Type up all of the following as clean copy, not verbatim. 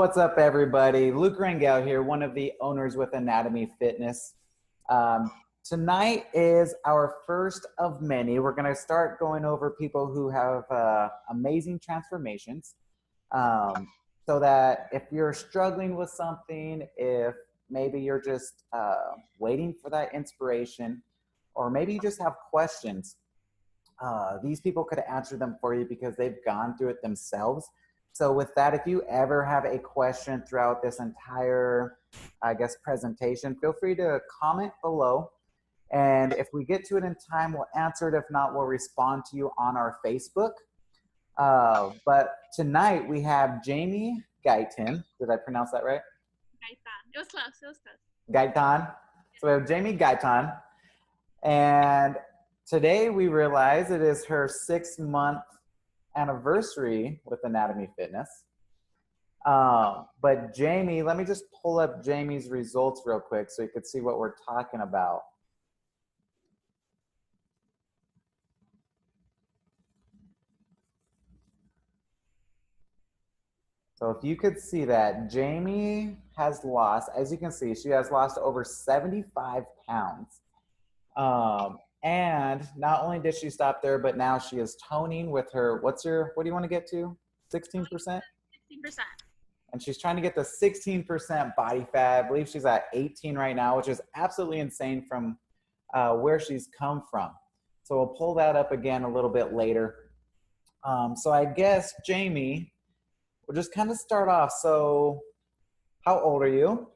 What's up, everybody? Luke Rangel here, one of the owners with Anatomy Fitness. Um, Tonight is our first of many. We're going to start going over people who have amazing transformations. So that if you're struggling with something, if maybe you're just waiting for that inspiration, or maybe you just have questions, these people could answer them for you because they've gone through it themselves. So with that, if you ever have a question throughout this entire, presentation, feel free to comment below. And if we get to it in time, we'll answer it. If not, we'll respond to you on our Facebook. But tonight we have Jamie Gaitan. Did I pronounce that right? Gaitan. It was close. It was close. Gaitan. So we have Jamie Gaitan. And today we realize it is her 6-month anniversary with Anatomy Fitness. But Jamie, let me just pull up Jamie's results real quick so you could see what we're talking about. So if you could see that, Jamie has lost, as you can see, she has lost over 75 pounds. And not only did she stop there, but now she is toning with her, what do you want to get to? 16%? 16%. And she's trying to get the 16% body fat. I believe she's at 18 right now, which is absolutely insane from where she's come from. So we'll pull that up again a little bit later. So I guess, Jamie, we'll just kind of start off. So how old are you?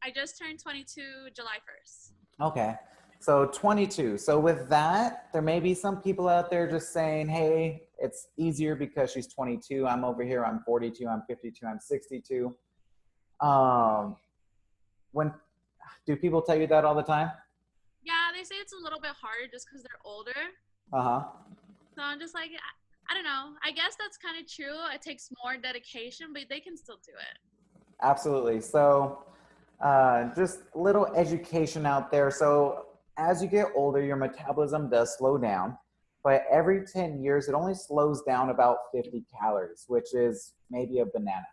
I just turned 22 July 1st. Okay. So 22. So with that, there may be some people out there just saying, hey, it's easier because she's 22. I'm over here. I'm 42. I'm 52. I'm 62. When do people tell you that all the time? Yeah, they say it's a little bit harder just because they're older. Uh-huh. So I'm just like, I don't know. I guess that's kind of true. It takes more dedication, but they can still do it. Absolutely. So just a little education out there. So as you get older, your metabolism does slow down. But every 10 years, it only slows down about 50 calories, which is maybe a banana.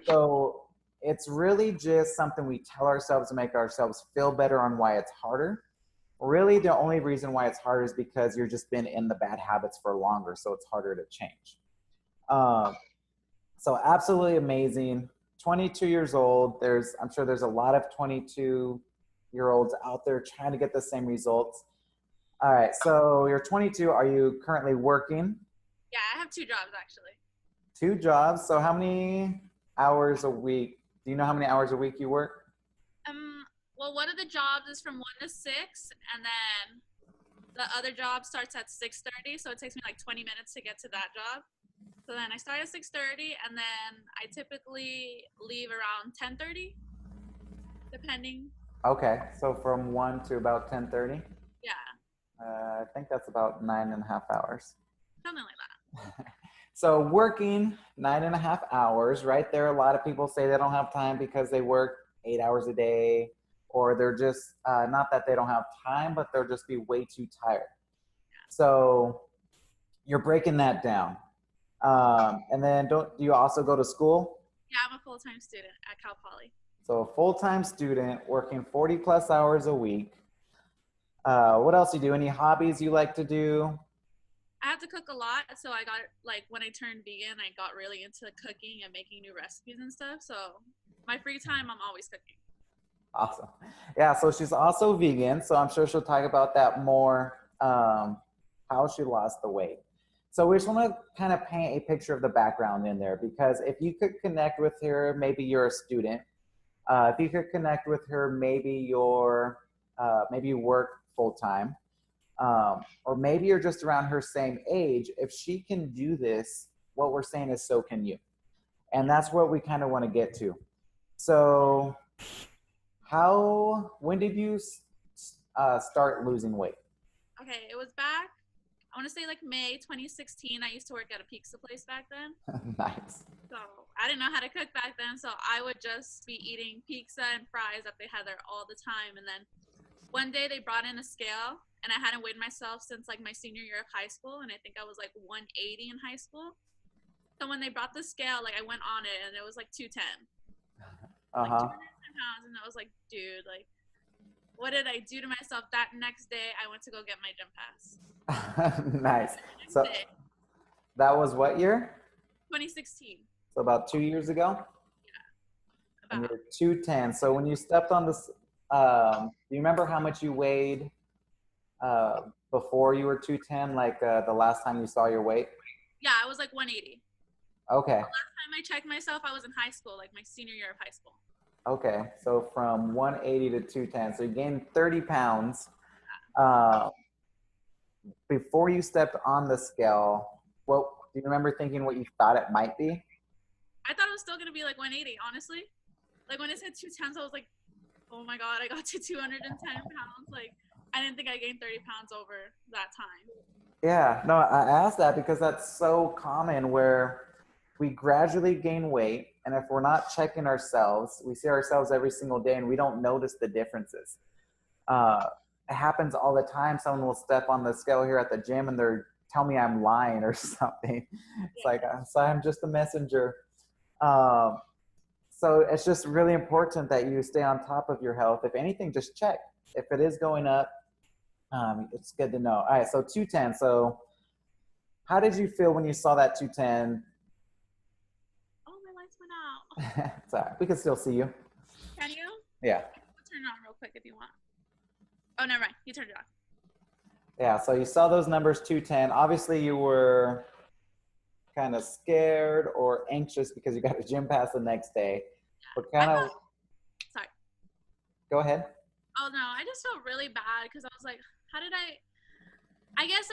So it's really just something we tell ourselves to make ourselves feel better on why it's harder. Really, the only reason why it's harder is because you've just been in the bad habits for longer, so it's harder to change. So absolutely amazing. 22 years old. I'm sure there's a lot of 22-year-olds out there trying to get the same results. All right, so you're 22. Are you currently working? Yeah, I have 2 jobs actually. 2 jobs. So how many hours a week? Do you know how many hours a week you work? Well, one of the jobs is from 1 to 6, and then the other job starts at 6:30. So it takes me like 20 minutes to get to that job. So then I start at 6:30, and then I typically leave around 10:30, depending. Okay, so from 1 to about 10:30. Yeah, I think that's about 9.5 hours. something like that. So working 9.5 hours, right there. A lot of people say they don't have time because they work 8 hours a day, or they're just not that they don't have time, but they'll just be way too tired. So you're breaking that down. And then do you also go to school? Yeah, I'm a full-time student at Cal Poly. So a full-time student working 40 plus hours a week. What else do you do? Any hobbies you like to do? I have to cook a lot, so I got like when I turned vegan, I got really into cooking and making new recipes and stuff. So my free time, I'm always cooking. Awesome. Yeah, so she's also vegan, so I'm sure she'll talk about that more, how she lost the weight. So we just want to kind of paint a picture of the background in there, because if you could connect with her, maybe you're a student. If you could connect with her, maybe maybe you work full time, or maybe you're just around her same age. If she can do this, what we're saying is so can you. And that's what we kind of want to get to. So when did you start losing weight? Okay, it was back, I want to say like May 2016. I used to work at a pizza place back then. Nice. So I didn't know how to cook back then. So I would just be eating pizza and fries that they had there all the time. And then one day they brought in a scale, and I hadn't weighed myself since like my senior year of high school. And I think I was like 180 in high school. So when they brought the scale, like I went on it and it was like 210, like Uh-huh. 210 pounds. And I was like, dude, like, what did I do to myself? That next day, I went to go get my gym pass. Nice. Next So day, that was what year? 2016, So about 2 years ago? And about. you're 210. So when you stepped on this, do you remember how much you weighed before you were 210, like the last time you saw your weight? Yeah, I was like 180. Okay. Time I checked myself, I was in high school, like my senior year of high school. Okay. So from 180 to 210. So you gained 30 pounds. Uh, Before you stepped on the scale, what do you remember thinking what you thought it might be? I thought it was still gonna be like 180, honestly. Like when it said 210, I was like, oh my god, I got to 210 pounds. Like I didn't think I gained 30 pounds over that time. Yeah, no, I asked that because that's so common where we gradually gain weight. And if we're not checking ourselves, we see ourselves every single day and we don't notice the differences. Uh, it happens all the time. Someone will step on the scale here at the gym and they're tell me I'm lying or something. It's Yeah. like, so I'm just a messenger. Um, so it's just really important that you stay on top of your health. If anything, just check. If it is going up, it's good to know. All right, so 210. So how did you feel when you saw that 210? Oh, my lights went out. Sorry, we can still see you. Can you? Yeah. I'll turn it on real quick if you want. Oh, never mind. You turned it on. Yeah, so you saw those numbers 210. Obviously, you were kind of scared or anxious because you got a gym pass the next day. But I kind of, thought. Sorry. go ahead. Oh no, I just felt really bad because I was like, how did I? I guess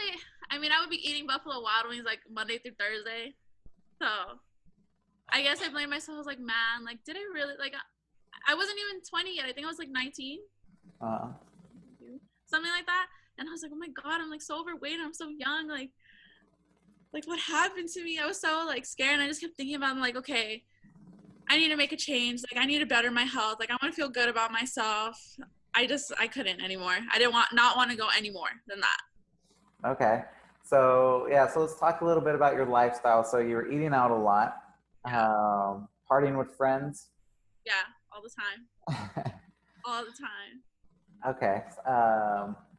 I mean, I would be eating Buffalo Wild Wings like Monday through Thursday. So I guess I blamed myself. I was like, man, like, did I really like? I wasn't even 20 yet. I think I was like 19, Uh, something like that. And I was like, oh my god, I'm like so overweight. I'm so young. Like what happened to me? I was so like scared. And I just kept thinking about, I'm like, okay, I need to make a change. Like I need to better my health. Like I want to feel good about myself. I couldn't anymore. I didn't not want to go any more than that. okay. So, yeah, so let's talk a little bit about your lifestyle. So, you were eating out a lot, Yeah. partying with friends. Yeah. All the time. All the time. Okay.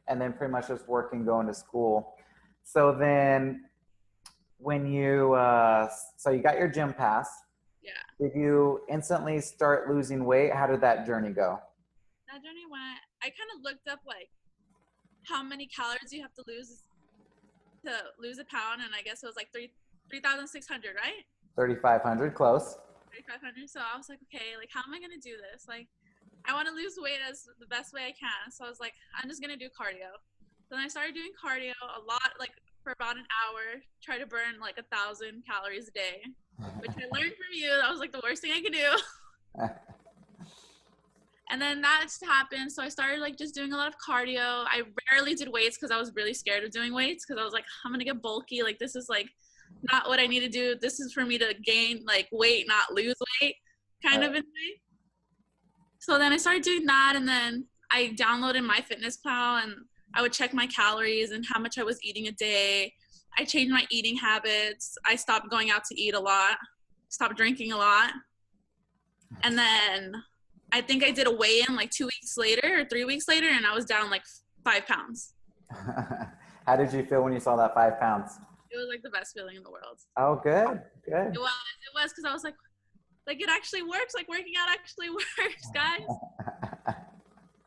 And then pretty much just working, going to school. So then when you, so you got your gym pass, Yeah. did you instantly start losing weight? How did that journey go? That journey went. I kind of looked up like how many calories you have to lose a pound, and I guess it was like 3,600, right? 3,500, close. 3,500. So I was like, okay, like how am I gonna do this? Like I want to lose weight as the best way I can. So I was like, I'm just gonna do cardio. Then I started doing cardio a lot, like for about an hour. Try to burn like 1,000 calories a day, which I learned from you. That was like the worst thing I could do. And then that just happened. So I started like just doing a lot of cardio. I rarely did weights because I was really scared of doing weights because I was like, I'm gonna get bulky. Like this is like not what I need to do. This is for me to gain like weight, not lose weight, kind of in a way. So then I started doing that, and then I downloaded MyFitnessPal, and I would check my calories and how much I was eating a day. I changed my eating habits. I stopped going out to eat a lot, stopped drinking a lot. And then I think I did a weigh in like 2 weeks later or 3 weeks later, and I was down like 5 pounds. How did you feel when you saw that 5 pounds? It was like the best feeling in the world. Oh, good, good. It was because I was like it actually works. Like working out actually works, guys.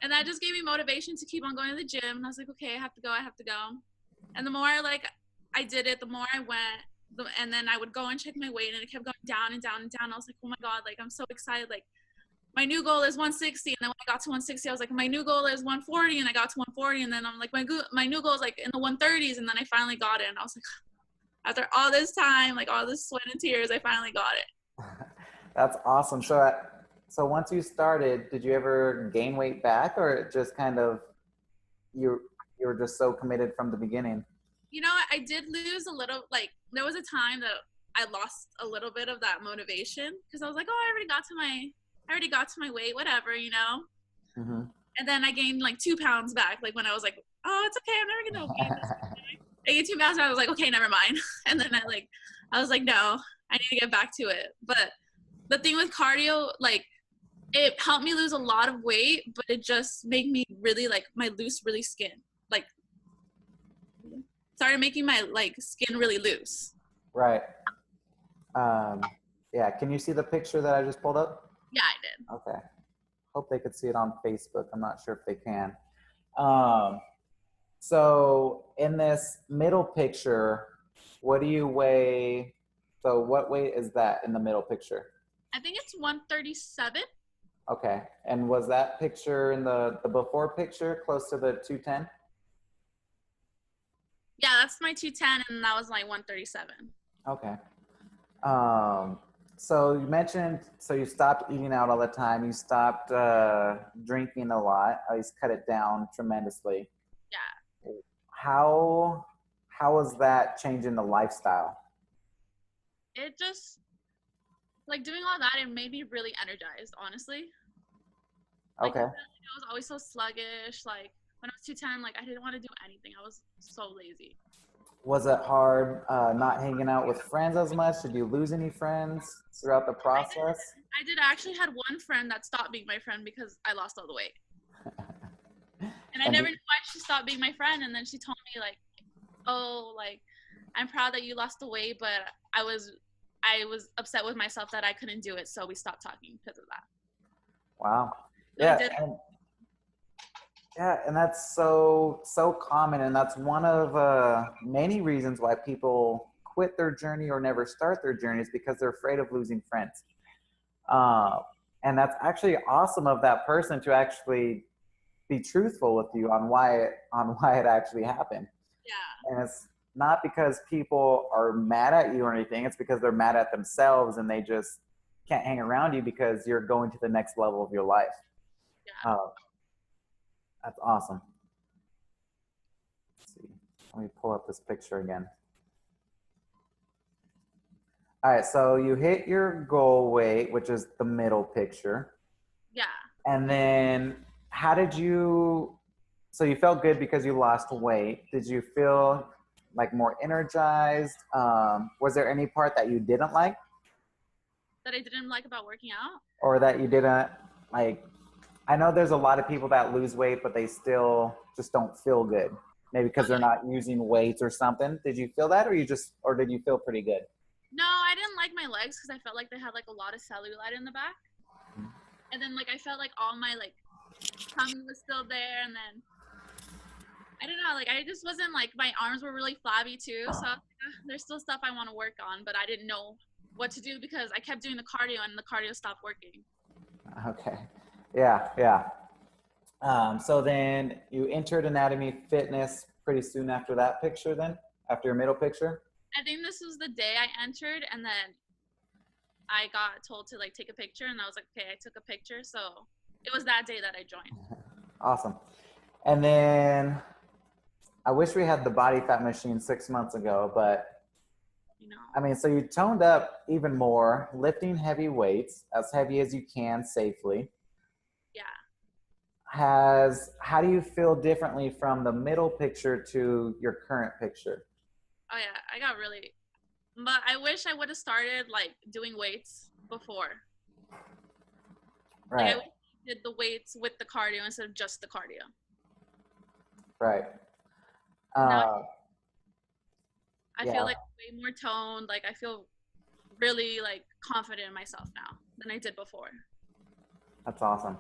And that just gave me motivation to keep on going to the gym. And I was like, okay, I have to go. And the more like I did it, the more I went. And then I would go and check my weight, and it kept going down and down and down. I was like, oh my god, like I'm so excited. Like my new goal is 160, and then when I got to 160, I was like, my new goal is 140, and I got to 140, and then I'm like, my new goal is like in the 130s, and then I finally got it, and I was like, after all this time, like all this sweat and tears, I finally got it. That's awesome. So once you started, did you ever gain weight back, or it just kind of you were just so committed from the beginning? You know, I did lose a little. Like there was a time that I lost a little bit of that motivation because I was like, oh, I already got to my weight, whatever, you know. Mm-hmm. And then I gained like 2 pounds back. Like when I was like, oh, it's okay, I'm never gonna gain this. I gained 2 pounds, and I was like, okay, never mind. And then I was like, no. I need to get back to it. But the thing with cardio, like, it helped me lose a lot of weight, but it just made me really like my loose, really skin. Like, started making my like skin really loose. Right. Yeah. Can you see the picture that I just pulled up? Yeah, I did. Okay. Hope they could see it on Facebook. I'm not sure if they can. Um, so in this middle picture, what do you weigh? So what weight is that in the middle picture? I think it's 137. Okay. And was that picture in the before picture close to the 210? Yeah, that's my 210, and that was my 137. Okay. So you mentioned, so you stopped eating out all the time. You stopped drinking a lot. At least cut it down tremendously. Yeah. How was that changing the lifestyle? It just, like, doing all that, it made me really energized, honestly. Like, Okay. I was always so sluggish. Like, when I was 210, like, I didn't want to do anything. I was so lazy. Was it hard not hanging out with friends as much? Did you lose any friends throughout the process? I did actually had one friend that stopped being my friend because I lost all the weight. And I And never knew why she stopped being my friend. And then she told me, like, oh, like, I'm proud that you lost the weight, but I was upset with myself that I couldn't do it. So we stopped talking because of that. wow. So Yeah. Yeah, and that's so common, and that's one of many reasons why people quit their journey or never start their journey is because they're afraid of losing friends. Uh, and that's actually awesome of that person to actually be truthful with you on why it actually happened. yeah. And it's not because people are mad at you or anything. It's because they're mad at themselves and they just can't hang around you because you're going to the next level of your life. Yeah. That's awesome. Let's see. Let me pull up this picture again. All right, so you hit your goal weight, which is the middle picture. Yeah. And then how did you, so you felt good because you lost weight. Did you feel like more energized? Was there any part that you didn't like? That I didn't like about working out? Or that you didn't like? I know there's a lot of people that lose weight, but they still just don't feel good. Maybe because they're not using weights or something. Did you feel that, or did you feel pretty good? No, I didn't like my legs because I felt like they had like a lot of cellulite in the back. And then like I felt like all my like tummy was still there, and then I don't know, like I just wasn't like, my arms were really flabby too. So there's still stuff I want to work on, but I didn't know what to do because I kept doing the cardio and the cardio stopped working. Okay. Yeah. So then you entered Anatomy Fitness pretty soon after that picture then? After your middle picture? I think this was the day I entered, and then I got told to like take a picture, and I was like, okay, I took a picture. So it was that day that I joined. Awesome. And then I wish we had the body fat machine 6 months ago, but You know. I mean, so you toned up even more, lifting heavy weights, as heavy as you can safely. Yeah. How do you feel differently from the middle picture to your current picture? Oh yeah, I got really, but I wish I would have started like doing weights before. Right. Like I did the weights with the cardio instead of just the cardio. Right. Now I Yeah, feel like way more toned. Like I feel really like confident in myself now than I did before. that's awesome.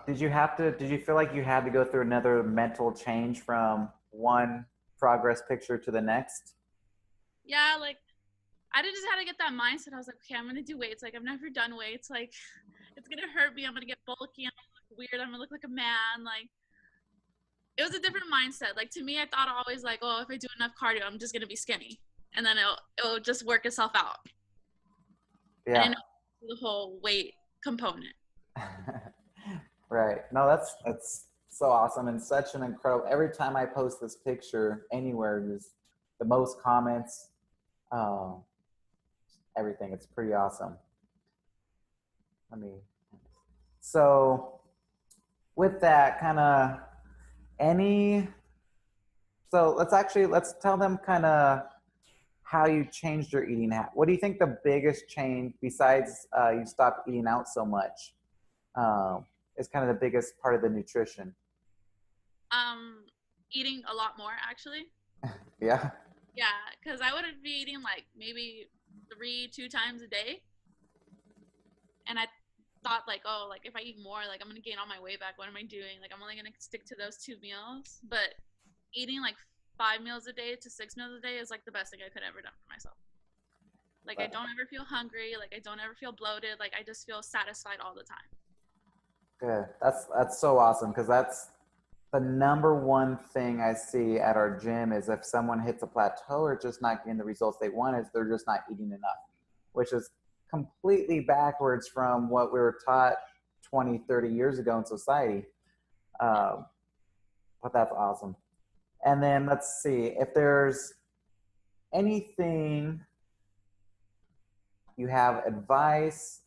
Did you feel like you had to go through another mental change from one progress picture to the next? Yeah, like I just had to get that mindset. I was like, okay, I'm gonna do weights. Like I've never done weights. Like it's gonna hurt me. I'm gonna get bulky. I'm gonna look weird. I'm gonna look like a man. Like it was a different mindset. Like to me, I thought always like, oh, if I do enough cardio, I'm just gonna be skinny, and then it'll just work itself out. Yeah. I didn't know the whole weight component. Right. No, that's so awesome and such an incredible. Every time I post this picture anywhere, there's the most comments, um, everything. It's pretty awesome. Let me. So, with that, kind of any. So let's tell them kind of how you changed your eating habit. What do you think the biggest change, besides you stopped eating out so much, is kind of the biggest part of the nutrition? Um, Eating a lot more actually. Yeah. Yeah, because I would be eating like maybe two times a day, and I thought like, oh, like if I eat more, like I'm gonna gain all my weight back. What am I doing? Like I'm only gonna stick to those 2 meals, but eating like 5 meals a day to 6 meals a day is like the best thing I could ever done for myself. Like I don't ever feel hungry. Like I don't ever feel bloated. Like I just feel satisfied all the time. Good. That's so awesome because that's the number one thing I see at our gym is if someone hits a plateau or just not getting the results they want, is they're just not eating enough, which is completely backwards from what we were taught 20, 30 years ago in society. Um, but that's awesome. And then let's see if there's anything you have advice.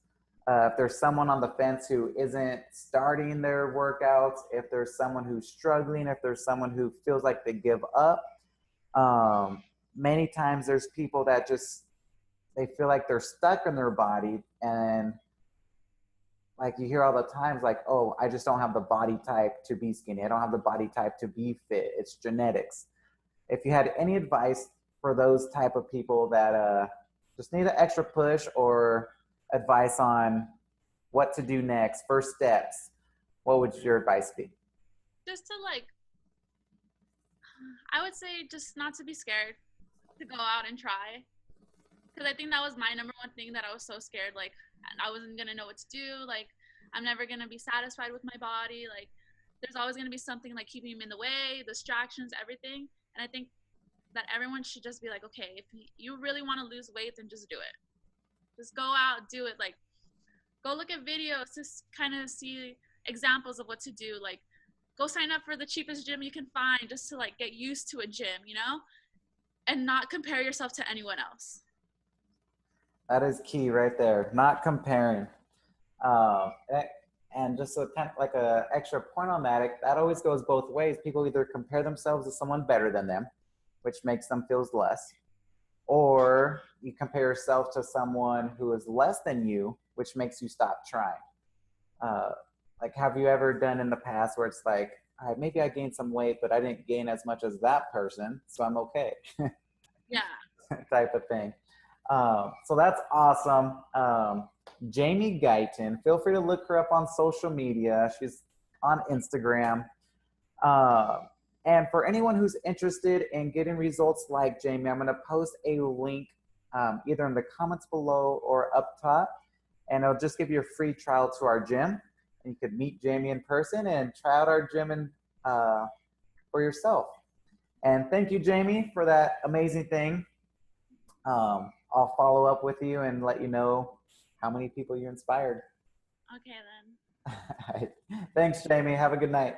If there's someone on the fence who isn't starting their workouts, if there's someone who's struggling, if there's someone who feels like they give up, many times there's people that just they feel like they're stuck in their body, and like you hear all the times like, oh, I just don't have the body type to be skinny, I don't have the body type to be fit, it's genetics. If you had any advice for those type of people that just need an extra push or advice on what to do next, first steps, what would your advice be? Just to like, I would say just not to be scared to go out and try. Because I think that was my number one thing that I was so scared. Like, I wasn't going to know what to do. Like, I'm never going to be satisfied with my body. Like, there's always going to be something like keeping me in the way, distractions, everything. And I think that everyone should just be like, okay, if you really want to lose weight, then just do it. Just go out, do it. Like, go look at videos to kind of see examples of what to do. Like, go sign up for the cheapest gym you can find just to like get used to a gym, you know, and not compare yourself to anyone else. That is key right there, not comparing. Um, and just a kind of like a extra point on that, that always goes both ways. People either compare themselves to someone better than them, which makes them feel less, or you compare yourself to someone who is less than you, which makes you stop trying. Uh, like, have you ever done in the past where it's like, all right, maybe I gained some weight, but I didn't gain as much as that person, so I'm okay, Yeah. type of thing. So that's awesome. Jamie Gaitan, feel free to look her up on social media. She's on Instagram. Uh, and for anyone who's interested in getting results like Jamie, I'm going to post a link either in the comments below or up top. And it'll just give you a free trial to our gym. And you could meet Jamie in person and try out our gym for yourself. And thank you, Jamie, for that amazing thing. I'll follow up with you and let you know how many people you inspired. Okay, then. Thanks, Jamie. Have a good night.